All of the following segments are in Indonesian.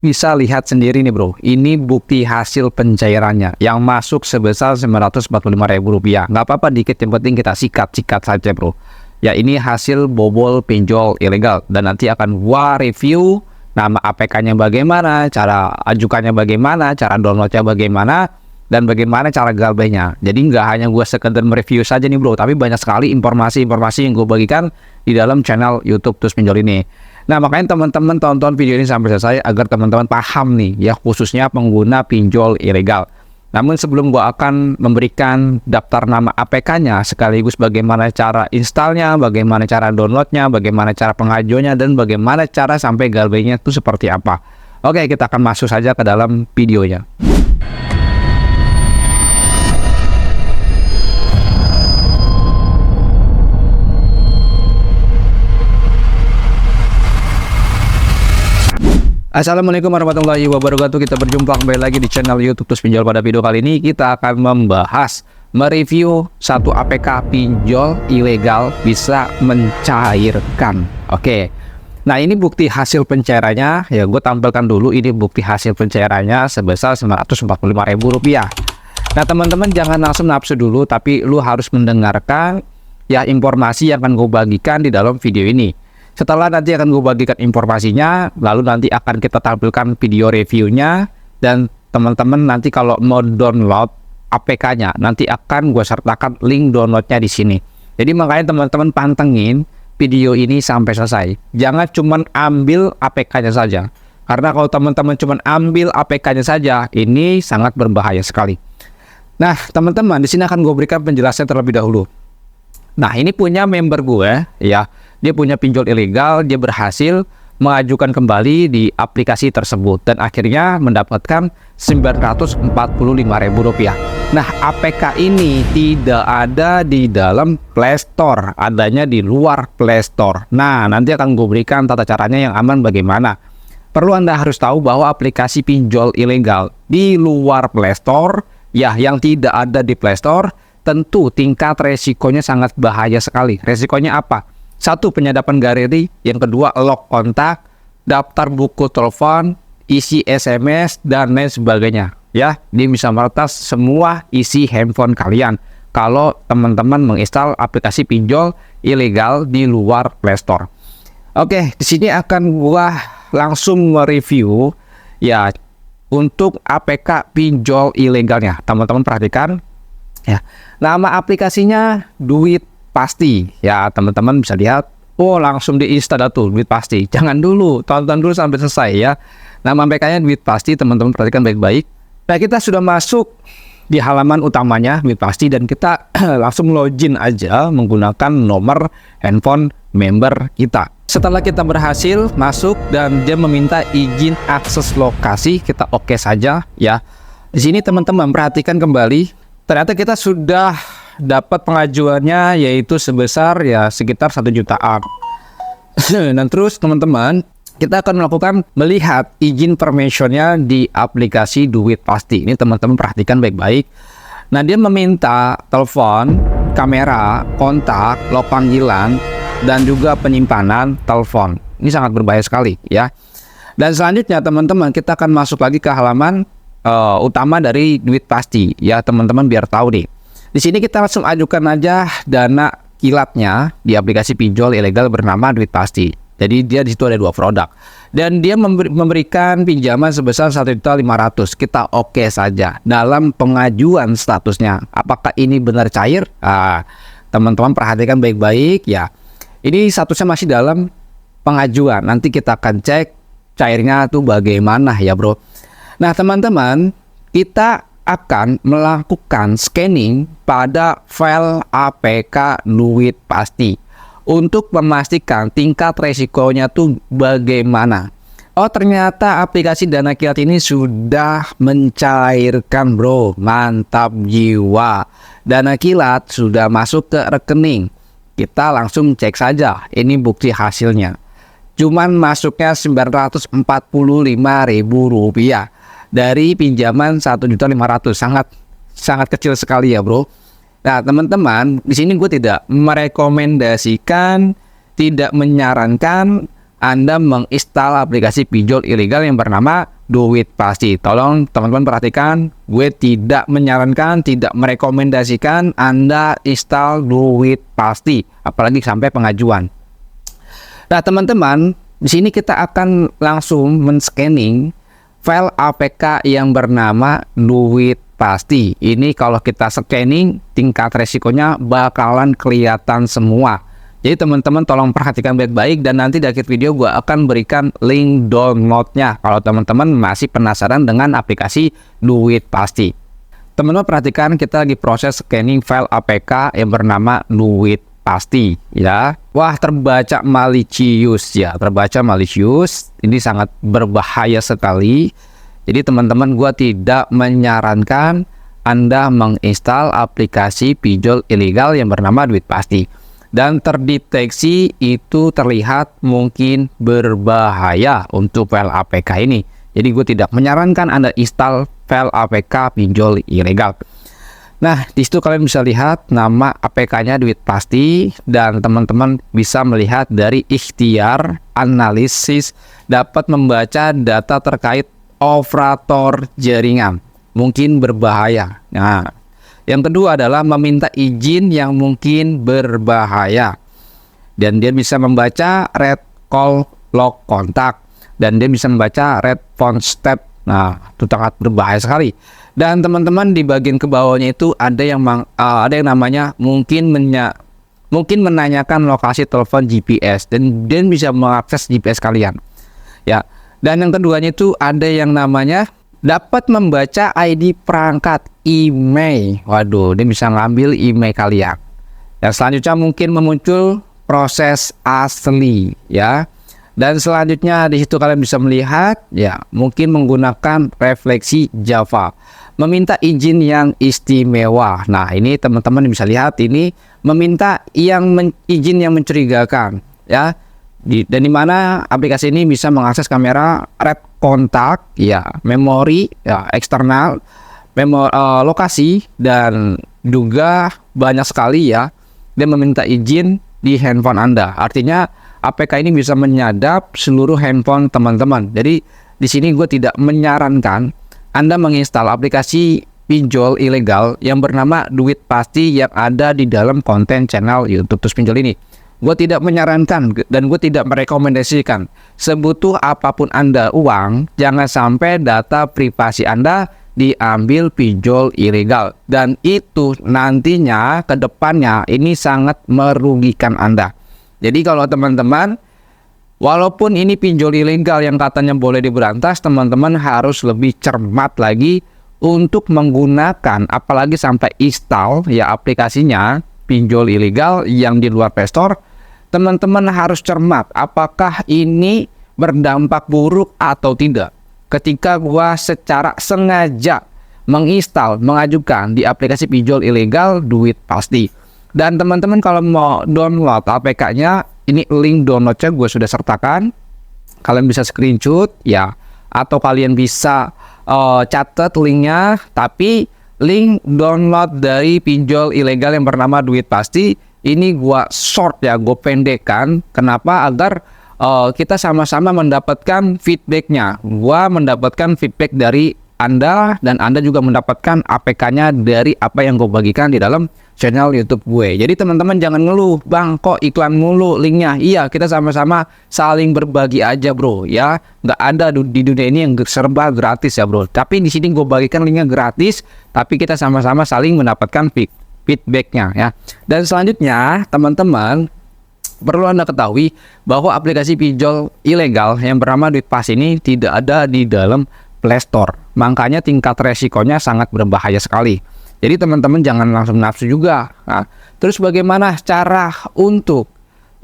Bisa lihat sendiri nih bro, ini bukti hasil pencairannya yang masuk sebesar Rp945.000. Nggak apa-apa dikit, yang penting kita sikat-sikat saja bro. Ya ini hasil bobol pinjol ilegal, dan nanti akan gua review nama APK-nya bagaimana, cara ajukannya bagaimana, cara downloadnya bagaimana, dan bagaimana cara galbainya. Jadi nggak hanya gua sekedar mereview saja nih bro, tapi banyak sekali informasi-informasi yang gue bagikan di dalam channel YouTube Tus Pinjol ini. Nah, makanya teman-teman tonton video ini sampai selesai agar teman-teman paham nih ya, khususnya pengguna pinjol ilegal. Namun sebelum gua akan memberikan daftar nama APK-nya sekaligus bagaimana cara installnya, bagaimana cara downloadnya, bagaimana cara pengajuannya, dan bagaimana cara sampai galbainya itu seperti apa. Oke, kita akan masuk saja ke dalam videonya. Assalamualaikum warahmatullahi wabarakatuh. Kita berjumpa kembali lagi di channel YouTube Tus Pinjol. Pada video kali ini kita akan mereview satu APK pinjol ilegal bisa mencairkan. Oke. Nah, ini bukti hasil pencairannya. Ya, gue tampilkan dulu ini bukti hasil pencairannya sebesar Rp945.000. Nah, teman-teman jangan langsung nafsu dulu, tapi lu harus mendengarkan ya informasi yang akan gue bagikan di dalam video ini. Setelah nanti akan gue bagikan informasinya, lalu nanti akan kita tampilkan video reviewnya, dan teman-teman nanti kalau mau download APK-nya, nanti akan gue sertakan link downloadnya di sini. Jadi makanya teman-teman pantengin video ini sampai selesai. Jangan cuman ambil APK-nya saja, karena kalau teman-teman cuman ambil APK-nya saja, ini sangat berbahaya sekali. Nah, teman-teman di sini akan gue berikan penjelasan terlebih dahulu. Nah, ini punya member gue ya. Dia punya pinjol ilegal, dia berhasil mengajukan kembali di aplikasi tersebut dan akhirnya mendapatkan Rp945.000. Nah, APK ini tidak ada di dalam Play Store, adanya di luar Play Store. Nah, nanti akan gue berikan tata caranya yang aman bagaimana. Perlu Anda harus tahu bahwa aplikasi pinjol ilegal di luar Play Store, ya yang tidak ada di Play Store, tentu tingkat resikonya sangat bahaya sekali. Resikonya apa? Satu, penyadapan galeri. Yang kedua, lock kontak, daftar buku telepon, isi SMS, dan lain sebagainya. Ya, dia bisa meretas semua isi handphone kalian kalau teman-teman menginstal aplikasi pinjol ilegal di luar Play Store. Oke, di sini akan gua langsung mereview ya untuk APK pinjol ilegalnya. Teman-teman perhatikan ya. Nama aplikasinya Duit Pasti ya, teman-teman bisa lihat. Oh, langsung diinstal tuh Duit Pasti. Jangan dulu, tonton dulu sampai selesai ya. Nama APK-nya Duit Pasti, teman-teman perhatikan baik-baik. Nah, kita sudah masuk di halaman utamanya Duit Pasti dan kita langsung login aja menggunakan nomor handphone member kita. Setelah kita berhasil masuk dan dia meminta izin akses lokasi, kita oke saja ya. Di sini teman-teman perhatikan kembali, ternyata kita sudah dapat pengajuannya yaitu sebesar ya sekitar 1 jutaan. Dan terus teman-teman, kita akan melihat izin permissionnya di aplikasi Duit Pasti. Ini teman-teman perhatikan baik-baik. Nah, dia meminta telepon, kamera, kontak, log panggilan, dan juga penyimpanan telepon. Ini sangat berbahaya sekali ya. Dan selanjutnya teman-teman, kita akan masuk lagi ke halaman utama dari Duit Pasti ya, teman-teman biar tahu nih. Di sini kita langsung ajukan aja dana kilatnya di aplikasi pinjol ilegal bernama Duit Pasti. Jadi dia di situ ada 2 produk dan dia memberikan pinjaman sebesar 1.500.000. Kita oke saja dalam pengajuan statusnya. Apakah ini benar cair? Teman-teman perhatikan baik-baik ya. Ini statusnya masih dalam pengajuan. Nanti kita akan cek cairnya tuh bagaimana ya bro. Nah teman-teman, kita akan melakukan scanning pada file APK Duit Pasti untuk memastikan tingkat resikonya tuh bagaimana. Oh, ternyata aplikasi dana kilat ini sudah mencairkan bro, mantap jiwa. Dana kilat sudah masuk ke rekening. Kita langsung cek saja, ini bukti hasilnya. Cuman masuknya Rp945.000 dari pinjaman 1.500.000. sangat kecil sekali ya bro. Nah teman-teman, di sini gue tidak merekomendasikan, tidak menyarankan Anda menginstal aplikasi pinjol ilegal yang bernama Duit Pasti. Tolong teman-teman perhatikan, gue tidak menyarankan, tidak merekomendasikan Anda install Duit Pasti, apalagi sampai pengajuan. Nah, teman-teman, di sini kita akan langsung men-scanning file APK yang bernama Duit Pasti. Ini kalau kita scanning, tingkat resikonya bakalan kelihatan semua. Jadi teman-teman tolong perhatikan baik-baik, dan nanti di akhir video gue akan berikan link downloadnya kalau teman-teman masih penasaran dengan aplikasi Duit Pasti. Teman-teman perhatikan, kita lagi proses scanning file APK yang bernama Duit Pasti ya. Wah, terbaca malicious ya, terbaca malicious. Ini sangat berbahaya sekali. Jadi teman-teman, gue tidak menyarankan Anda menginstal aplikasi pinjol ilegal yang bernama Duit Pasti. Dan terdeteksi itu terlihat mungkin berbahaya untuk file APK ini. Jadi gue tidak menyarankan Anda install file APK pinjol ilegal. Nah, di situ kalian bisa lihat nama APK-nya Duit Pasti, dan teman-teman bisa melihat dari ikhtiar analisis dapat membaca data terkait operator jaringan. Mungkin berbahaya. Nah, yang kedua adalah meminta izin yang mungkin berbahaya. Dan dia bisa membaca red call log kontak. Dan dia bisa membaca red phone step. Nah, itu sangat berbahaya sekali. Dan teman-teman di bagian ke bawahnya itu ada yang namanya mungkin menanyakan lokasi telepon GPS. Dan dia bisa mengakses GPS kalian. Ya. Dan yang keduanya itu ada yang namanya dapat membaca ID perangkat email. Waduh, dia bisa ngambil email kalian. Dan selanjutnya mungkin memuncul proses asli ya. Dan selanjutnya di situ kalian bisa melihat ya, mungkin menggunakan refleksi Java. Meminta izin yang istimewa. Nah, ini teman-teman bisa lihat, ini meminta izin yang mencurigakan ya. Dan dimana aplikasi ini bisa mengakses kamera, red kontak, ya, memori, ya, eksternal, lokasi, dan juga banyak sekali ya. Dan meminta izin di handphone Anda. Artinya APK ini bisa menyadap seluruh handphone teman-teman. Jadi di sini gue tidak menyarankan Anda menginstal aplikasi pinjol ilegal yang bernama Duit Pasti yang ada di dalam konten channel YouTube Terus Pinjol ini. Gue tidak menyarankan dan gue tidak merekomendasikan. Sebutuh apapun Anda uang, jangan sampai data privasi Anda diambil pinjol ilegal. Dan itu nantinya ke depannya ini sangat merugikan Anda. Jadi kalau teman-teman, walaupun ini pinjol ilegal yang katanya boleh diberantas, teman-teman harus lebih cermat lagi untuk menggunakan, apalagi sampai install ya aplikasinya pinjol ilegal yang di luar Play Store. Teman-teman harus cermat apakah ini berdampak buruk atau tidak. Ketika gua secara sengaja mengajukan di aplikasi pinjol ilegal Duit Pasti. Dan teman-teman kalau mau download APK-nya, ini link downloadnya gue sudah sertakan. Kalian bisa screenshot ya, atau kalian bisa catat linknya. Tapi link download dari pinjol ilegal yang bernama Duit Pasti ini gua short ya, gue pendekkan. Kenapa? Agar kita sama-sama mendapatkan feedbacknya. Gua mendapatkan feedback dari Anda, dan Anda juga mendapatkan APK-nya dari apa yang gue bagikan di dalam channel YouTube gue. Jadi teman-teman jangan ngeluh, bang kok iklan mulu linknya. Iya, kita sama-sama saling berbagi aja bro ya. Nggak ada di dunia ini yang serba gratis ya bro. Tapi di sini gue bagikan linknya gratis, tapi kita sama-sama saling mendapatkan feedbacknya ya. Dan selanjutnya teman-teman perlu Anda ketahui bahwa aplikasi pinjol ilegal yang bernama Duit Pasti ini tidak ada di dalam Play Store. Makanya tingkat resikonya sangat berbahaya sekali. Jadi teman-teman jangan langsung nafsu juga. Nah, terus bagaimana cara untuk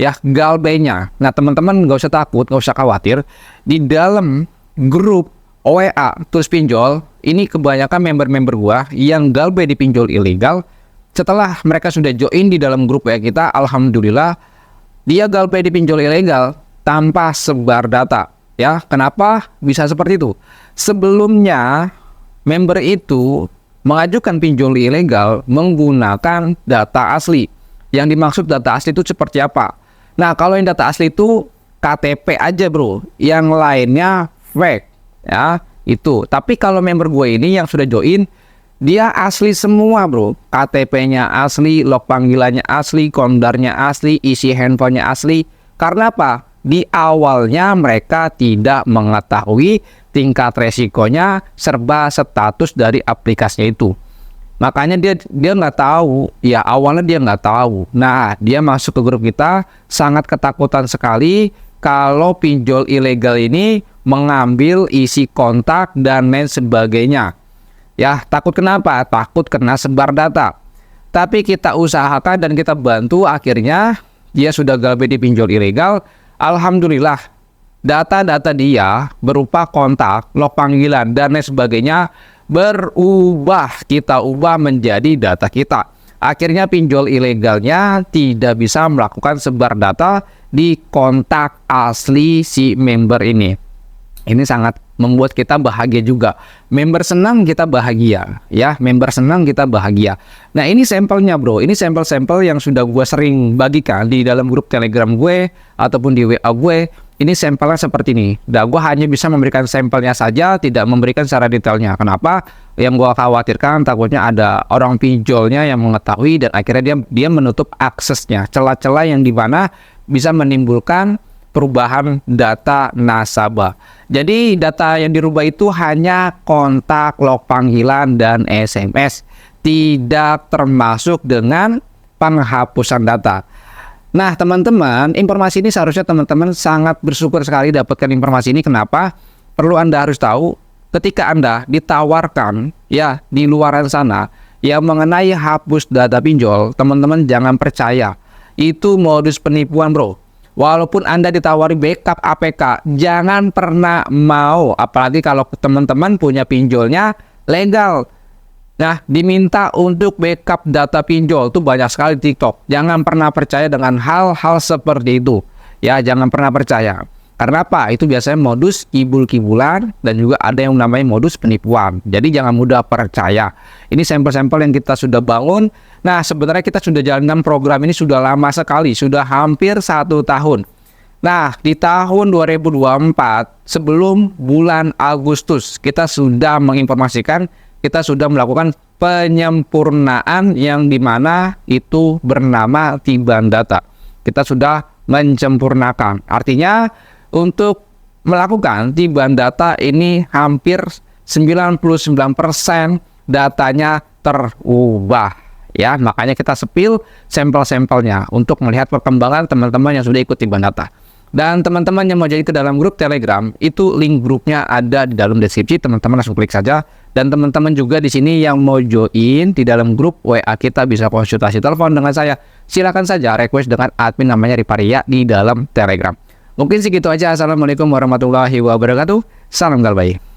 ya galbainya? Nah teman-teman nggak usah takut, nggak usah khawatir. Di dalam grup WA Terus Pinjol ini kebanyakan member-member gua yang galbay di pinjol ilegal. Setelah mereka sudah join di dalam grup WA kita, alhamdulillah dia galbay di pinjol ilegal tanpa sebar data. Ya, kenapa bisa seperti itu? Sebelumnya member itu mengajukan pinjol ilegal menggunakan data asli. Yang dimaksud data asli itu seperti apa? Nah, kalau yang data asli itu KTP aja bro, yang lainnya fake ya itu. Tapi kalau member gue ini yang sudah join, dia asli semua bro, KTP-nya asli, log panggilannya asli, kondarnya asli, isi handphonenya asli. Karena apa? Di awalnya mereka tidak mengetahui tingkat resikonya serba status dari aplikasinya itu. Makanya dia nggak tahu, ya awalnya dia nggak tahu. Nah, dia masuk ke grup kita sangat ketakutan sekali kalau pinjol ilegal ini mengambil isi kontak dan lain sebagainya. Ya, takut kenapa? Takut kena sebar data. Tapi kita usahakan dan kita bantu, akhirnya dia sudah gagal di pinjol ilegal. Alhamdulillah, data-data dia berupa kontak, log panggilan, dan lain sebagainya berubah, kita ubah menjadi data kita. Akhirnya pinjol ilegalnya tidak bisa melakukan sebar data di kontak asli si member ini. Ini sangat membuat kita bahagia juga. Member senang, kita bahagia ya. Member senang, kita bahagia. Nah, ini sampelnya bro. Ini sampel-sampel yang sudah gue sering bagikan di dalam grup Telegram gue ataupun di WA gue. Ini sampelnya seperti ini. Dan gue hanya bisa memberikan sampelnya saja, tidak memberikan secara detailnya. Kenapa? Yang gue khawatirkan takutnya ada orang pinjolnya yang mengetahui dan akhirnya dia menutup aksesnya. Celah-celah yang dimana bisa menimbulkan perubahan data nasabah. Jadi data yang dirubah itu hanya kontak, log panggilan, dan SMS. Tidak termasuk dengan penghapusan data. Nah teman-teman, informasi ini seharusnya teman-teman sangat bersyukur sekali dapatkan informasi ini. Kenapa? Perlu Anda harus tahu, ketika Anda ditawarkan ya di luaran sana yang mengenai hapus data pinjol, teman-teman jangan percaya. Itu modus penipuan bro. Walaupun Anda ditawari backup APK, jangan pernah mau. Apalagi kalau teman-teman punya pinjolnya legal. Nah, diminta untuk backup data pinjol itu banyak sekali di TikTok. Jangan pernah percaya dengan hal-hal seperti itu. Ya, jangan pernah percaya. Karena apa? Itu biasanya modus kibul-kibulan dan juga ada yang namanya modus penipuan. Jadi jangan mudah percaya. Ini sampel-sampel yang kita sudah bangun. Nah, sebenarnya kita sudah jalankan program ini sudah lama sekali, sudah hampir 1 tahun. Nah, di tahun 2024, sebelum bulan Agustus, kita sudah menginformasikan, kita sudah melakukan penyempurnaan yang dimana itu bernama Tiban Data. Kita sudah menyempurnakan. Artinya untuk melakukan Tiban Data ini hampir 99% datanya terubah. Ya, makanya kita sepil sampel-sampelnya untuk melihat perkembangan teman-teman yang sudah ikut Tiban Data. Dan teman-teman yang mau jadi ke dalam grup Telegram, itu link grupnya ada di dalam deskripsi, teman-teman langsung klik saja. Dan teman-teman juga di sini yang mau join di dalam grup WA kita bisa konsultasi telepon dengan saya. Silakan saja request dengan admin namanya Riparia di dalam Telegram. Mungkin segitu aja. Assalamualaikum warahmatullahi wabarakatuh. Salam galbay.